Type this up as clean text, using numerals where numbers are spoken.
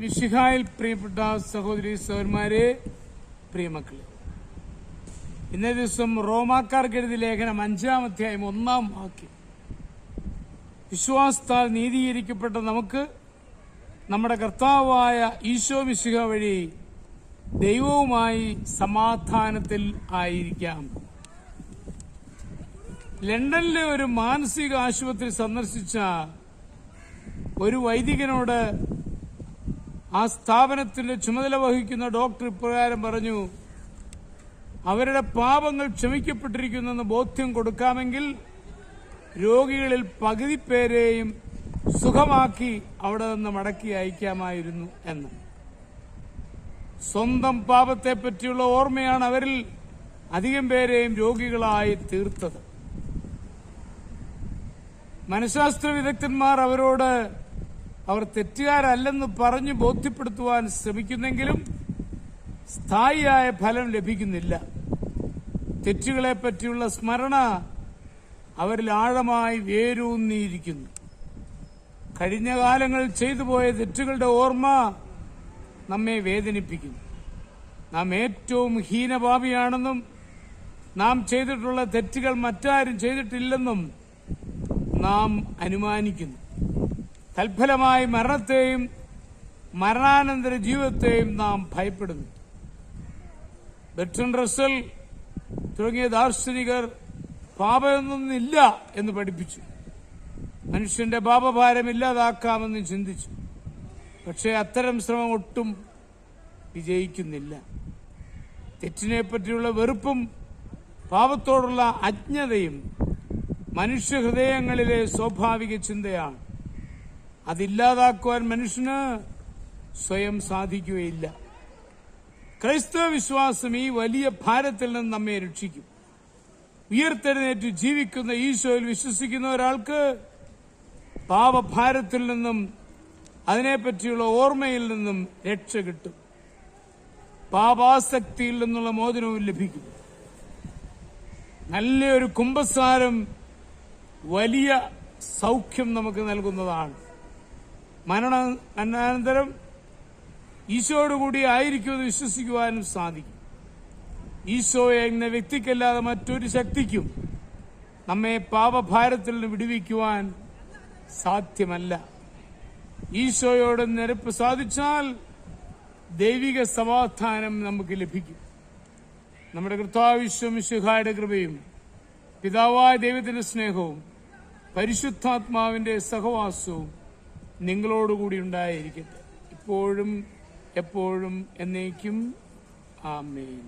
മിശിഹായിൽ പ്രിയപ്പെട്ട സഹോദരി സഹോദരന്മാരെ, പ്രിയമക്കളെ, ഇന്നേ ദിവസം റോമാക്കാർക്ക് എഴുതിയ ലേഖനം 5-ാം അധ്യായം 1-ാം വാക്യം. വിശ്വാസത്താൽ നീതീകരിക്കപ്പെട്ട നമുക്ക് നമ്മുടെ കർത്താവായ ഈശോ മിശിഹ വഴി ദൈവവുമായി സമാധാനത്തിൽ ആയിരിക്കാം. ലണ്ടനിലെ ഒരു മാനസിക ആശുപത്രി സന്ദർശിച്ച ഒരു വൈദികനോട് ആ സ്ഥാപനത്തിന്റെ ചുമതല വഹിക്കുന്ന ഡോക്ടർ ഇപ്രകാരം പറഞ്ഞു: അവരുടെ പാപങ്ങൾ ക്ഷമിക്കപ്പെട്ടിരിക്കുന്നെന്ന് ബോധ്യം കൊടുക്കാമെങ്കിൽ രോഗികളിൽ പകുതി പേരെയും സുഖമാക്കി അവിടെ നിന്ന് മടക്കി അയക്കാമായിരുന്നു എന്ന്. സ്വന്തം പാപത്തെപ്പറ്റിയുള്ള ഓർമ്മയാണ് അവരിൽ അധികം പേരെയും രോഗികളായി തീർത്തത്. മനഃശാസ്ത്ര വിദഗ്ധന്മാർ അവരോട് അവർ തെറ്റുകാരല്ലെന്ന് പറഞ്ഞു ബോധ്യപ്പെടുത്തുവാൻ ശ്രമിക്കുന്നെങ്കിലും സ്ഥായിയായ ഫലം ലഭിക്കുന്നില്ല. തെറ്റുകളെപ്പറ്റിയുള്ള സ്മരണ അവരിൽ ആഴമായി വേരൂന്നിയിരിക്കുന്നു. കഴിഞ്ഞ കാലങ്ങളിൽ ചെയ്തുപോയ തെറ്റുകളുടെ ഓർമ്മ നമ്മെ വേദനിപ്പിക്കുന്നു. നാം ഏറ്റവും ഹീനപാപിയാണെന്നും നാം ചെയ്തിട്ടുള്ള തെറ്റുകൾ മറ്റാരും ചെയ്തിട്ടില്ലെന്നും നാം അനുമാനിക്കുന്നു. തൽഫലമായി മരണത്തെയും മരണാനന്തര ജീവിതത്തെയും നാം ഭയപ്പെടുന്നു. ബെർട്രൻഡ് റസ്സൽ തുടങ്ങിയ ദാർശനികർ പാപമൊന്നുമില്ല എന്ന് പഠിപ്പിച്ചു. മനുഷ്യന്റെ പാപഭാരം ഇല്ലാതാക്കാമെന്ന് ചിന്തിച്ചു. പക്ഷേ അത്തരം ശ്രമം ഒട്ടും വിജയിക്കുന്നില്ല. തെറ്റിനെപ്പറ്റിയുള്ള വെറുപ്പും പാപത്തോടുള്ള അജ്ഞതയും മനുഷ്യഹൃദയങ്ങളിലെ സ്വാഭാവിക ചിന്തയാണ്. അതില്ലാതാക്കുവാൻ മനുഷ്യന് സ്വയം സാധിക്കുകയില്ല. ക്രൈസ്തവ വിശ്വാസം ഈ വലിയ ഭാരത്തിൽ നിന്ന് നമ്മെ രക്ഷിക്കും. ഉയർത്തെഴുന്നേറ്റ് ജീവിക്കുന്ന ഈശോയിൽ വിശ്വസിക്കുന്ന ഒരാൾക്ക് പാപഭാരത്തിൽ നിന്നും അതിനെപ്പറ്റിയുള്ള ഓർമ്മയിൽ നിന്നും രക്ഷ കിട്ടും. പാപാസക്തിയിൽ നിന്നുള്ള മോചനവും ലഭിക്കും. നല്ലൊരു കുമ്പസാരം വലിയ സൗഖ്യം നമുക്ക് നൽകുന്നതാണ്. മരണാനന്തരം ഈശോയോടുകൂടി ആയിരിക്കുമെന്ന് വിശ്വസിക്കുവാനും സാധിക്കും. ഈശോയെ എന്ന വ്യക്തിക്കല്ലാതെ മറ്റൊരു ശക്തിക്കും നമ്മെ പാപഭാരത്തിൽ നിന്ന് വിടുവിക്കുവാൻ സാധ്യമല്ല. ഈശോയോട് നിരപ്പ് സാധിച്ചാൽ ദൈവിക സമാധാനം നമുക്ക് ലഭിക്കും. നമ്മുടെ കർത്താവ് ഈശോ മിശിഹായുടെ കൃപയും പിതാവായ ദൈവത്തിന്റെ സ്നേഹവും പരിശുദ്ധാത്മാവിന്റെ സഹവാസവും നിങ്ങളോടുകൂടി ഉണ്ടായിരിക്കട്ടെ, ഇപ്പോഴും എപ്പോഴും എന്നേക്കും. ആമേൻ.